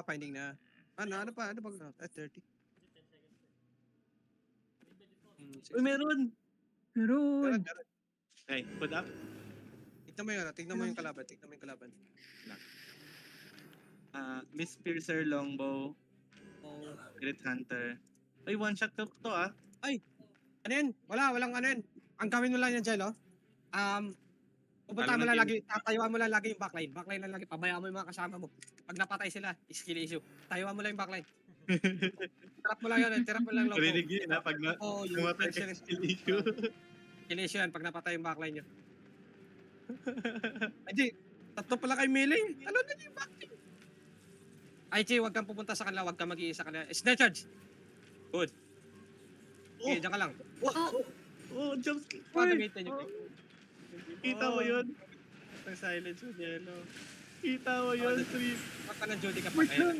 Finding na. Ano pa? 30. Uy, meron! Meron. Okay, put up. Tignan mo yung kalaban. Miss Piercer, Longbow, Oh. Spirit Hunter. Ay, one shot to Ay! Ano yun? Walang ano yun. Ang gawin mo lang yan, Jello. Pupunta Talo mo ng lang game. lagi, tatayuan mo lang lagi yung backline. Backline lang lagi, pabayaan mo yung mga kasama mo. Pag napatay sila, skill issue. Tayuan mo lang yung backline. Trap mo lang yun, trap mo lang longbow. Narinig yun na pag namatay ka sa skill issue. Skill issue yan, pag napatay yung backline nyo. Ay, tatlo pala kayo melee. Talo na yung backline. Ay, Chi, huwag kang pupunta sa kanila, huwag kang mag-iisa kanila. Snare charge! Good. Okay, dyan ka lang. Oh, jump scare. Gamitin nyo. Kita mo yun? Ang silence mo, Jello. Kita mo yun, Street. Huwag ka ng Jody ka pa. Ayun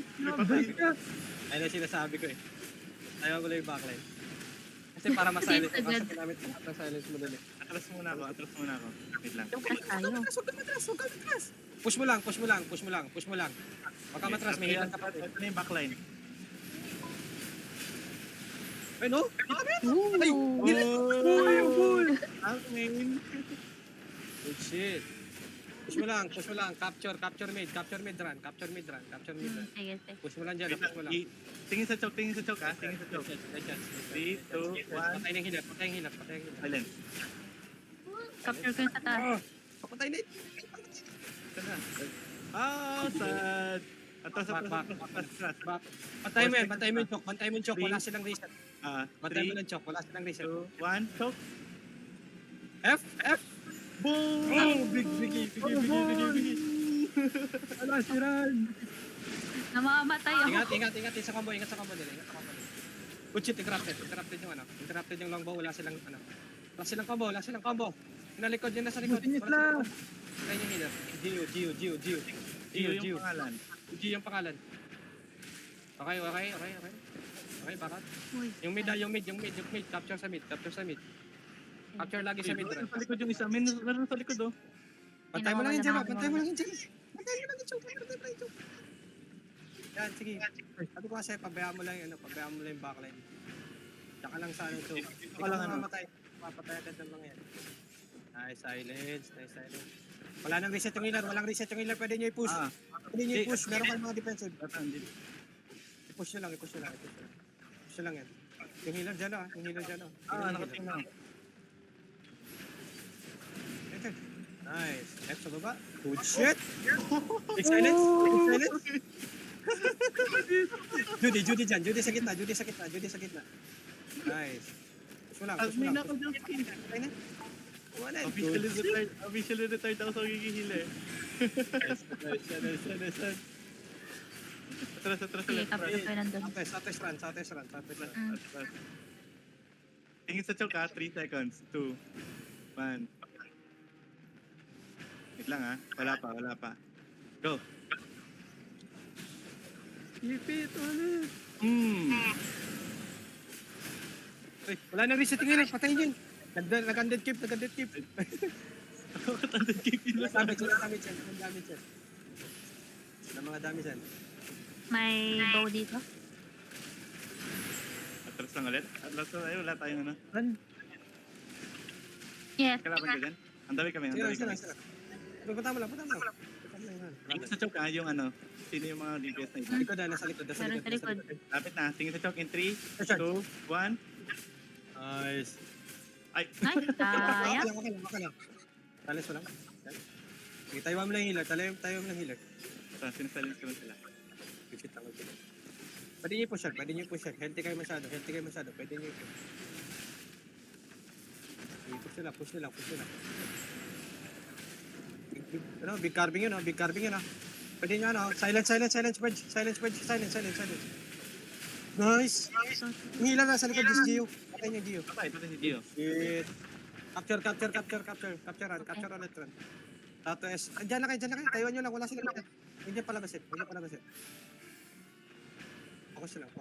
ang sinasabi ko eh. Ayaw ko lang yung backline. Kasi para ma-silence mo, kasi ginamit lahat ng silence mo dun eh. Atras muna ako. Wait lang. Huwag ka matras. Push mo lang. Huwag ka matras, may hilang ka pa. Ito na yung backline. Ay, no? Ay, Main. good shit. Push mo lang. Capture mid run. Sige. Push mo lang dyan, push mo lang. Tingin sa choke, Tingin sa choke. 3, 2, 1. Patay ng hilat. Silence. Capture ko yung sa taas. Patay na Sad. Atras. Bantay mo yung choke. Wala silang reset. Bantay mo 3, ng choke. Wala silang reset. 2, 1, choke. F. Boom! Oh, big. Wala si Ran. Namamatay ako. Ingat sa combo nila. Good shit, interrupted yung ano. Interrupted yung longbow, wala silang combo. Nalikod yun, nasa likod. Finish lang. Kaya yung healer. Gio yung pangalan. Gio yung pangalan. Okay. Bakit? Uy. Yung mid. Capture sa mid. Capture lagi sa mid. Sa likod yung isa. Meron sa likod oh. Pantay mo lang yung Jello. Yan, sige. Sabi ko kasi, pabayaan mo lang yung backline. Tsaka lang sa ano to. Ito ka lang ano. Papatay agad ng mga yan. Nice silence. Wala nang reset yung healer. Pwede nyo i-push. Meron kayong mga defensive. I-push nyo lang. Push nyo lang yan. Yung healer dyan Nakating lang. Nice. F sa baba. Good shit. Big silence. Judy dyan. Judy sa gitna. Nice. Push mo lang. May naka-jump scare. Patay na. Wala. Officially retired ako sa gigihil eh. Nice. Atras. Sige, capture ko nandun. Southwest run. Tingin sa choke 3 seconds. 2, 1. Wait lang Wala pa. Go. Ipit ulit. Wala nang reset yung healer. Patayin yun. Nag-undead keep. Nakatandad keep yun lang. Damage yan. Mga damage yan. May bow dito. Atras lang ulit. Wala tayong ano. Ran. Yes. Kalaban ka dyan? Ang dami kami. Sila. Punta mo lang. Tingin sa choke yung ano. Sino yung mga DPS na ito? Nasa likod. Meron sa likod. Lapit na. Tingin sa choke in 3, 2, 1. Nice. Ay. Ay, sayang. Okay lang. Silence mo lang. Okay, tayo mo lang yung healer. Tayo mo lang healer. Sinisilence ko lang sila. Visit lang. Pwede nyo i-push yan. Healthy kayo masyado. Pwede nyo i-push. Push nyo lang. Big carving yun. Pwede nyo silence purge. Nice. Yung healer nasa likod, this Gio. Patay niyo Gio. Patay si Gio. Shit. Capture ulit run. Tapos, dyan na kayo. Tayuan nyo lang, wala silang lahat. Hindi palabasin. Focus lang.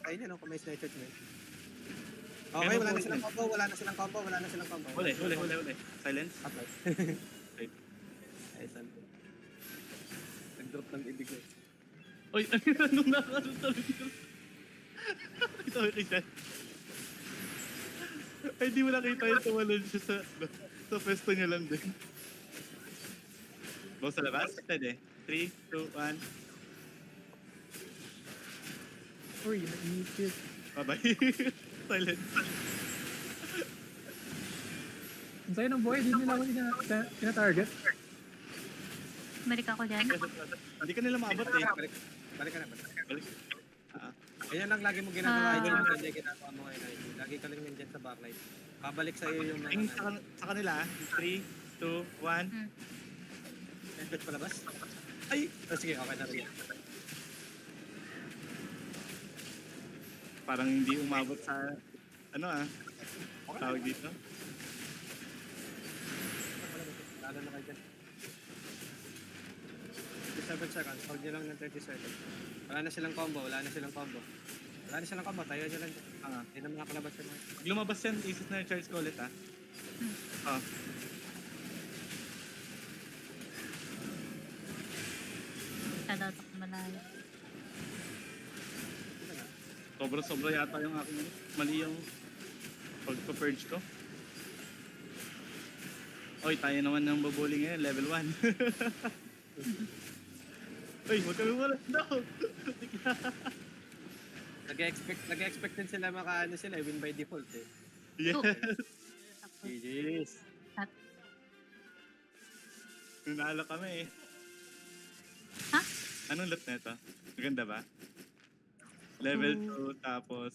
Kaya nyo, kung may sniper nyo. Okay, wala na silang combo. Huli. Silence. Ay, saan? Nag-drop ng ibig ko. Oy, anong nakasunod ko? Ito, Richard. Ay, di mo nakita yung tumalon siya sa pwesto niya lang din. Go sa labas? Pwede. 3, 2, 1. Uy, naipit. Bye-bye. Silent. Ang sayo ng buhay, di nila ako tina-target. Balik ako dyan. Hindi ka nila maabot eh. Balik ka na. Balik. Ayan lang lagi mo ginagawa. Ah. Idol mo hindi ginagawa mo ngayon. Idol. Lagi ka lang nandyan sa backlight. Babalik sa'yo yung mga... Tingin sa kanila. 3, 2, 1. Hmm. Headbet palabas? Ay! Oh, sige, okay na rin. Parang hindi umabot sa... Ano tawag dito? Lalo na kayo dyan. 37 seconds. Hold nyo lang ng 30 seconds. Wala na silang combo. Tayo nyo lang dyan. Hindi na makakalabas yun. Pag lumabas yan, isis na yung charge ko ulit Tadatok malayo. Sobra-sobra yata yung aking mali yung pagpa-purge ko. Oy, tayo naman ng babuli ngayon, level 1. Oy, huwag kami wala. No! Nag-expect din sila makaano sila. Win by default eh. Yes! GG's. Nanalo kami eh. Ha? Anong lot na ito? Maganda ba? Level 2 tapos